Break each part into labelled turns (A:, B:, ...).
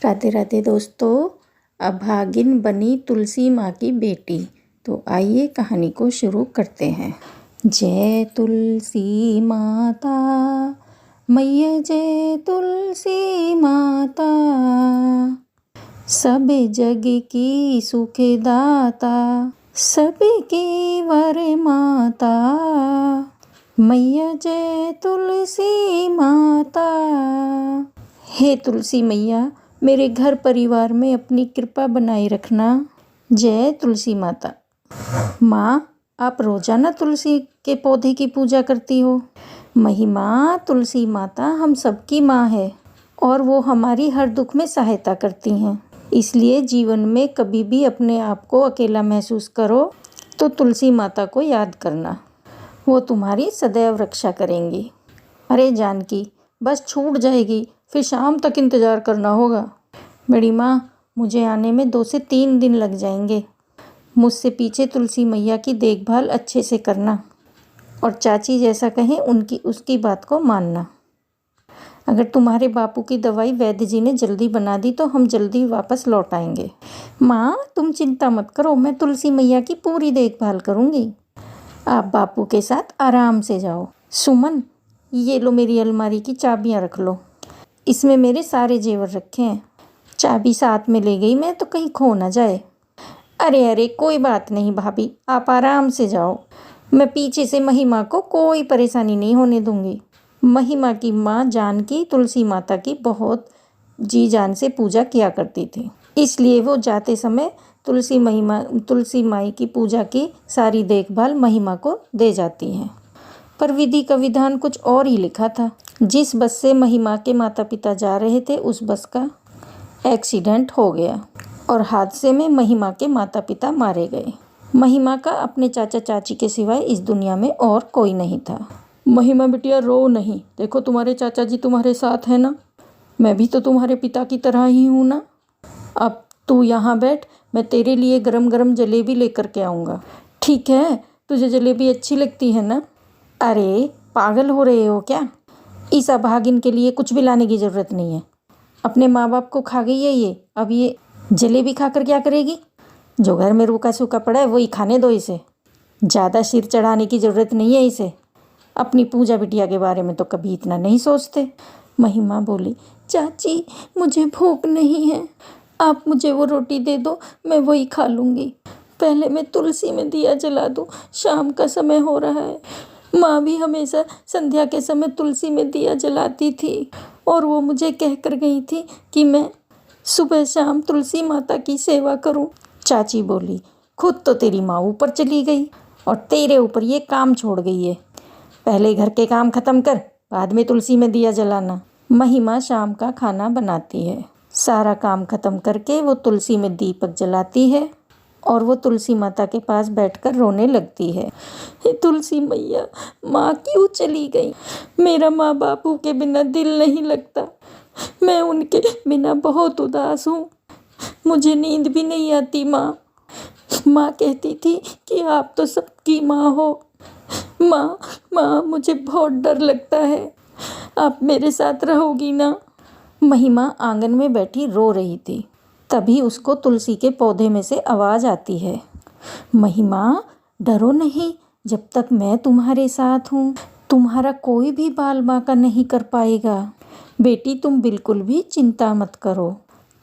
A: राधे राधे दोस्तों। अभागिन बनी तुलसी माँ की बेटी। तो आइए कहानी को शुरू करते हैं। जय तुलसी माता मैया, जय तुलसी माता, सब जग की सुखदाता, सबकी वर माता। मैया जय तुलसी माता। हे तुलसी मैया, मेरे घर परिवार में अपनी कृपा बनाए रखना। जय तुलसी माता। माँ, आप रोजाना तुलसी के पौधे की पूजा करती हो। महिमा, तुलसी माता हम सबकी माँ है और वो हमारी हर दुख में सहायता करती हैं। इसलिए जीवन में कभी भी अपने आप को अकेला महसूस करो तो तुलसी माता को याद करना, वो तुम्हारी सदैव रक्षा करेंगी। अरे जानकी, बस छूट जाएगी, फिर शाम तक इंतज़ार करना होगा। बड़ी माँ, मुझे आने में 2 से 3 दिन लग जाएंगे। मुझसे पीछे तुलसी मैया की देखभाल अच्छे से करना और चाची जैसा कहें उसकी बात को मानना। अगर तुम्हारे बापू की दवाई वैद्य जी ने जल्दी बना दी तो हम जल्दी वापस लौट आएंगे। माँ, तुम चिंता मत करो, मैं तुलसी मैया की पूरी देखभाल करूँगी। आप बापू के साथ आराम से जाओ। सुमन, ये लो मेरी अलमारी की चाबियाँ रख लो, इसमें मेरे सारे जेवर रखे हैं। चाबी साथ में ले गई मैं तो कहीं खो ना जाए। अरे अरे कोई बात नहीं भाभी, आप आराम से जाओ, मैं पीछे से महिमा को कोई परेशानी नहीं होने दूंगी। महिमा की माँ जानकी तुलसी माता की बहुत जी जान से पूजा किया करती थी, इसलिए वो जाते समय तुलसी माई की पूजा की सारी देखभाल महिमा को दे जाती हैं। पर विधि का विधान कुछ और ही लिखा था। जिस बस से महिमा के माता पिता जा रहे थे उस बस का एक्सीडेंट हो गया और हादसे में महिमा के माता पिता मारे गए। महिमा का अपने चाचा चाची के सिवाय इस दुनिया में और कोई नहीं था। महिमा बिटिया रो नहीं, देखो तुम्हारे चाचा जी तुम्हारे साथ है ना। मैं भी तो तुम्हारे पिता की तरह ही हूँ ना। अब तू यहाँ बैठ, मैं तेरे लिए गरम गरम जलेबी लेकर के आऊँगा। ठीक है, तुझे जलेबी अच्छी लगती है ना। अरे पागल हो रहे हो क्या? इस अभागिन के लिए कुछ भी लाने की ज़रूरत नहीं है। अपने माँ बाप को खा गई है ये, अब ये जलेबी खाकर क्या करेगी? जो घर में रूखा सूखा पड़ा है वही खाने दो इसे। ज़्यादा सिर चढ़ाने की ज़रूरत नहीं है इसे। अपनी पूजा बिटिया के बारे में तो कभी इतना नहीं सोचते। महिमा बोली, चाची मुझे भूख नहीं है, आप मुझे वो रोटी दे दो, मैं वही खा लूँगी। पहले मैं तुलसी में दिया जला दूँ, शाम का समय हो रहा है। माँ भी हमेशा संध्या के समय तुलसी में दिया जलाती थी और वो मुझे कह कर गई थी कि मैं सुबह शाम तुलसी माता की सेवा करूं। चाची बोली, खुद तो तेरी माँ ऊपर चली गई और तेरे ऊपर ये काम छोड़ गई है। पहले घर के काम खत्म कर, बाद में तुलसी में दिया जलाना। महिमा शाम का खाना बनाती है। सारा काम खत्म करके वो तुलसी में दीपक जलाती है और वो तुलसी माता के पास बैठकर रोने लगती है। हे तुलसी मैया, माँ क्यों चली गई? मेरा माँ बापू के बिना दिल नहीं लगता। मैं उनके बिना बहुत उदास हूँ। मुझे नींद भी नहीं आती। माँ कहती थी कि आप तो सबकी माँ हो। माँ मुझे बहुत डर लगता है, आप मेरे साथ रहोगी ना? महिमा आंगन में बैठी रो रही थी। तभी उसको तुलसी के पौधे में से आवाज़ आती है, महिमा डरो नहीं, जब तक मैं तुम्हारे साथ हूँ तुम्हारा कोई भी बाल बांका नहीं कर पाएगा। बेटी तुम बिल्कुल भी चिंता मत करो,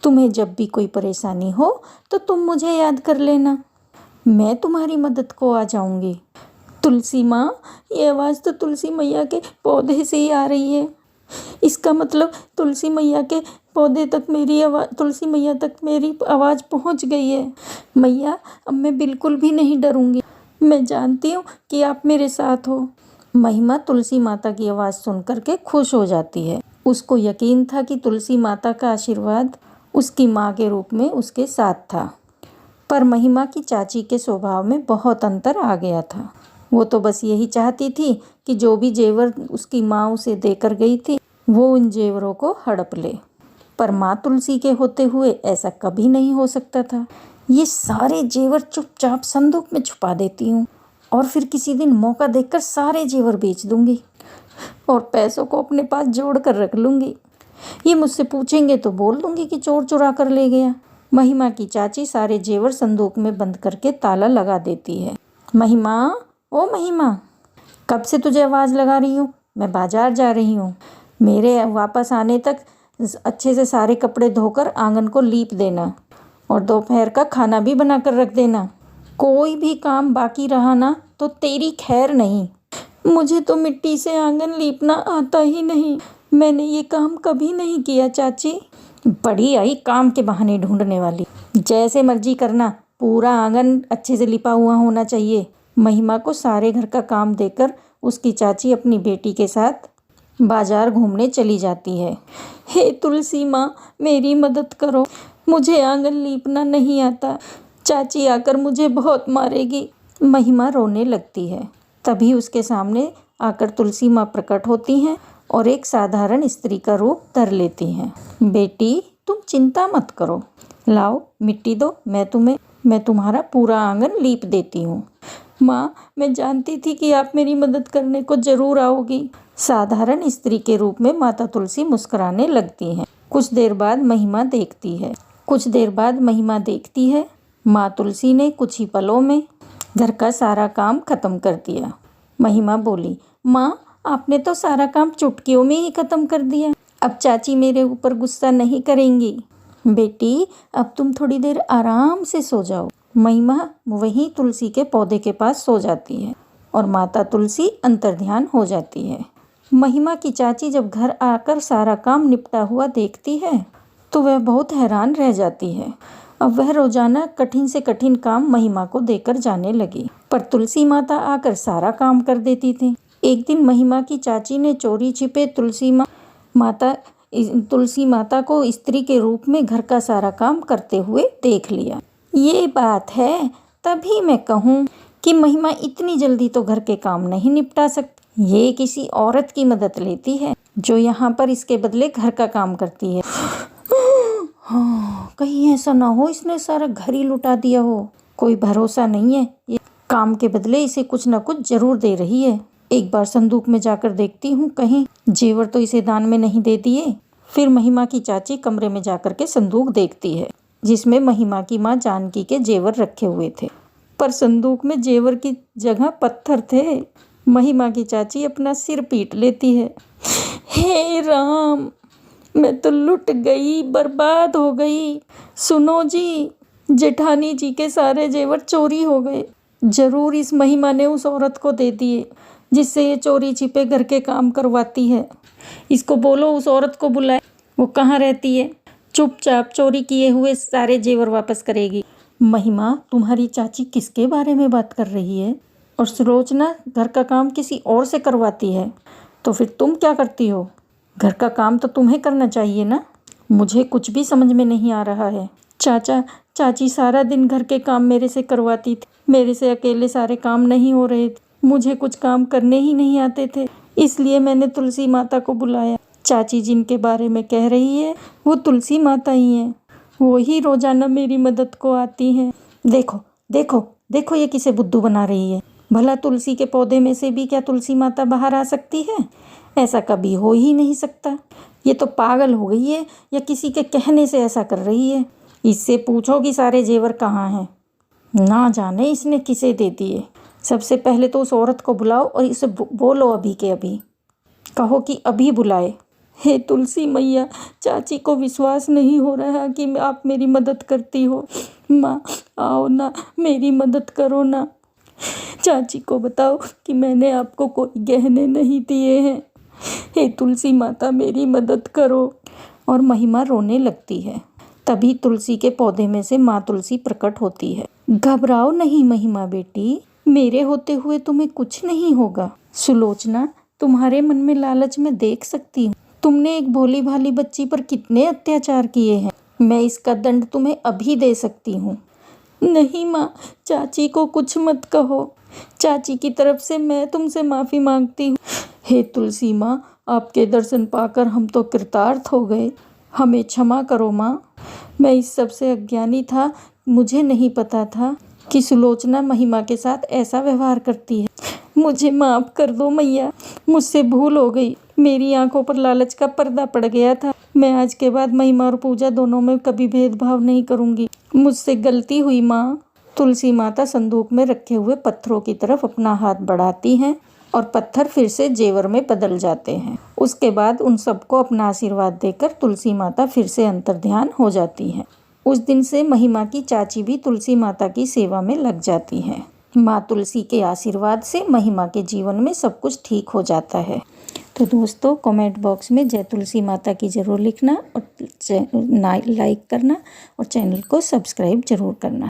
A: तुम्हें जब भी कोई परेशानी हो तो तुम मुझे याद कर लेना, मैं तुम्हारी मदद को आ जाऊँगी। तुलसी माँ, ये आवाज़ तो तुलसी मैया के पौधे से ही आ रही है। इसका मतलब तुलसी मैया के पौधे तक तुलसी मैया तक मेरी आवाज़ पहुंच गई है। मैया, अब मैं बिल्कुल भी नहीं डरूंगी, मैं जानती हूँ कि आप मेरे साथ हो। महिमा तुलसी माता की आवाज़ सुन करके खुश हो जाती है। उसको यकीन था कि तुलसी माता का आशीर्वाद उसकी माँ के रूप में उसके साथ था। पर महिमा की चाची के स्वभाव में बहुत अंतर आ गया था। वो तो बस यही चाहती थी कि जो भी जेवर उसकी माँ उसे देकर गई थी वो उन जेवरों को हड़प ले। पर माँ तुलसी के होते हुए ऐसा कभी नहीं हो सकता था। ये सारे जेवर चुपचाप संदूक में छुपा देती हूँ और फिर किसी दिन मौका देखकर सारे जेवर बेच दूंगी और पैसों को अपने पास जोड़ कर रख लूँगी। ये मुझसे पूछेंगे तो बोल दूंगी कि चोर चुरा कर ले गया। महिमा की चाची सारे जेवर संदूक में बंद करके ताला लगा देती है। महिमा, ओ महिमा, कब से तुझे आवाज़ लगा रही हूँ? मैं बाजार जा रही हूँ। मेरे वापस आने तक अच्छे से सारे कपड़े धोकर आंगन को लीप देना और दोपहर का खाना भी बना कर रख देना। कोई भी काम बाकी रहा ना तो तेरी खैर नहीं। मुझे तो मिट्टी से आंगन लीपना आता ही नहीं। मैंने ये काम कभी नहीं किया चाची। बड़ी आई काम के बहाने ढूंढने वाली। जैसे मर्जी करना, पूरा आंगन अच्छे से लिपा हुआ होना चाहिए। महिमा को सारे घर का काम देकर उसकी चाची अपनी बेटी के साथ बाजार घूमने चली जाती है। हे तुलसी माँ, मेरी मदद करो, मुझे आंगन लीपना नहीं आता। चाची आकर मुझे बहुत मारेगी। महिमा रोने लगती है। तभी उसके सामने आकर तुलसी माँ प्रकट होती हैं और एक साधारण स्त्री का रूप धर लेती हैं। बेटी, तुम चिंता मत करो, लाओ मिट्टी दो, मैं तुम्हारा पूरा आंगन लीप देती हूँ। माँ, मैं जानती थी कि आप मेरी मदद करने को जरूर आओगी। साधारण स्त्री के रूप में माता तुलसी मुस्कुराने लगती हैं। कुछ देर बाद महिमा देखती है माँ तुलसी ने कुछ ही पलों में घर का सारा काम खत्म कर दिया। महिमा बोली, माँ, आपने तो सारा काम चुटकियों में ही खत्म कर दिया। अब चाची मेरे ऊपर गुस्सा नहीं करेंगी। बेटी, अब तुम थोड़ी देर आराम से सो जाओ। महिमा वहीं तुलसी के पौधे के पास सो जाती है और माता तुलसी अंतर्ध्यान हो जाती है। महिमा की चाची जब घर आकर सारा काम निपटा हुआ देखती है तो वह बहुत हैरान रह जाती है। अब वह रोजाना कठिन से कठिन काम महिमा को देकर जाने लगी, पर तुलसी माता आकर सारा काम कर देती थी। एक दिन महिमा की चाची ने चोरी छिपे तुलसी माता को स्त्री के रूप में घर का सारा काम करते हुए देख लिया। ये बात है, तभी मैं कहूँ कि महिमा इतनी जल्दी तो घर के काम नहीं निपटा सकती। ये किसी औरत की मदद लेती है जो यहाँ पर इसके बदले घर का काम करती है। हाँ, कहीं ऐसा ना हो इसने सारा घर ही लुटा दिया हो। कोई भरोसा नहीं है, ये काम के बदले इसे कुछ ना कुछ जरूर दे रही है। एक बार संदूक में जाकर देखती हूँ, कहीं जेवर तो इसे दान में नहीं दे दिए। फिर महिमा की चाची कमरे में जाकर के संदूक देखती है जिसमें महिमा की माँ जानकी के जेवर रखे हुए थे, पर संदूक में जेवर की जगह पत्थर थे। महिमा की चाची अपना सिर पीट लेती है। हे राम, मैं तो लुट गई, बर्बाद हो गई। सुनो जी, जेठानी जी के सारे जेवर चोरी हो गए। जरूर इस महिमा ने उस औरत को दे दिए जिससे ये चोरी छिपे घर के काम करवाती है। इसको बोलो उस औरत को बुलाए। वो कहाँ रहती है? चुपचाप चोरी किए हुए सारे जेवर वापस करेगी। महिमा, तुम्हारी चाची किसके बारे में बात कर रही है? और सुलोचना घर का काम किसी और से करवाती है, तो फिर तुम क्या करती हो? घर का काम तो तुम्हें करना चाहिए ना। मुझे कुछ भी समझ में नहीं आ रहा है। चाची सारा दिन घर के काम मेरे से करवाती थी। मेरे से अकेले सारे काम नहीं हो रहे थे। मुझे कुछ काम करने ही नहीं आते थे, इसलिए मैंने तुलसी माता को बुलाया। चाची जिनके बारे में कह रही है वो तुलसी माता ही हैं। वो ही रोजाना मेरी मदद को आती हैं। देखो देखो देखो, ये किसे बुद्धू बना रही है। भला तुलसी के पौधे में से भी क्या तुलसी माता बाहर आ सकती है? ऐसा कभी हो ही नहीं सकता। ये तो पागल हो गई है या किसी के कहने से ऐसा कर रही है। इससे पूछो कि सारे जेवर कहाँ हैं। ना जाने इसने किसे दे दिए। सबसे पहले तो उस औरत को बुलाओ और इसे बोलो अभी के अभी। कहो कि अभी बुलाए। हे तुलसी मैया, चाची को विश्वास नहीं हो रहा कि आप मेरी मदद करती हो। माँ, आओ ना, मेरी मदद करो ना। चाची को बताओ कि मैंने आपको कोई गहने नहीं दिए हैं। हे तुलसी माता, मेरी मदद करो। और महिमा रोने लगती है। तभी तुलसी के पौधे में से माँ तुलसी प्रकट होती है। घबराओ नहीं महिमा बेटी, मेरे होते हुए तुम्हें कुछ नहीं होगा। सुलोचना, तुम्हारे मन में लालच मैं देख सकती हूँ। तुमने एक भोली भाली बच्ची पर कितने अत्याचार किए हैं। मैं इसका दंड तुम्हें अभी दे सकती हूँ। नहीं माँ, चाची को कुछ मत कहो। चाची की तरफ से मैं तुमसे माफ़ी मांगती हूँ। हे तुलसी माँ, आपके दर्शन पाकर हम तो कृतार्थ हो गए। हमें क्षमा करो माँ। मैं इस सब से अज्ञानी था। मुझे नहीं पता था कि सुलोचना महिमा के साथ ऐसा व्यवहार करती है। मुझे माफ़ कर दो मैया, मुझसे भूल हो गई। मेरी आंखों पर लालच का पर्दा पड़ गया था। मैं आज के बाद महिमा और पूजा दोनों में कभी भेदभाव नहीं करूँगी। मुझसे गलती हुई माँ। तुलसी माता संदूक में रखे हुए पत्थरों की तरफ अपना हाथ बढ़ाती हैं और पत्थर फिर से जेवर में बदल जाते हैं। उसके बाद उन सबको अपना आशीर्वाद देकर तुलसी माता फिर से अंतर्ध्यान हो जाती हैं। उस दिन से महिमा की चाची भी तुलसी माता की सेवा में लग जाती हैं। माँ तुलसी के आशीर्वाद से महिमा के जीवन में सब कुछ ठीक हो जाता है। तो दोस्तों, कमेंट बॉक्स में जय तुलसी माता की ज़रूर लिखना और लाइक करना और चैनल को सब्सक्राइब ज़रूर करना।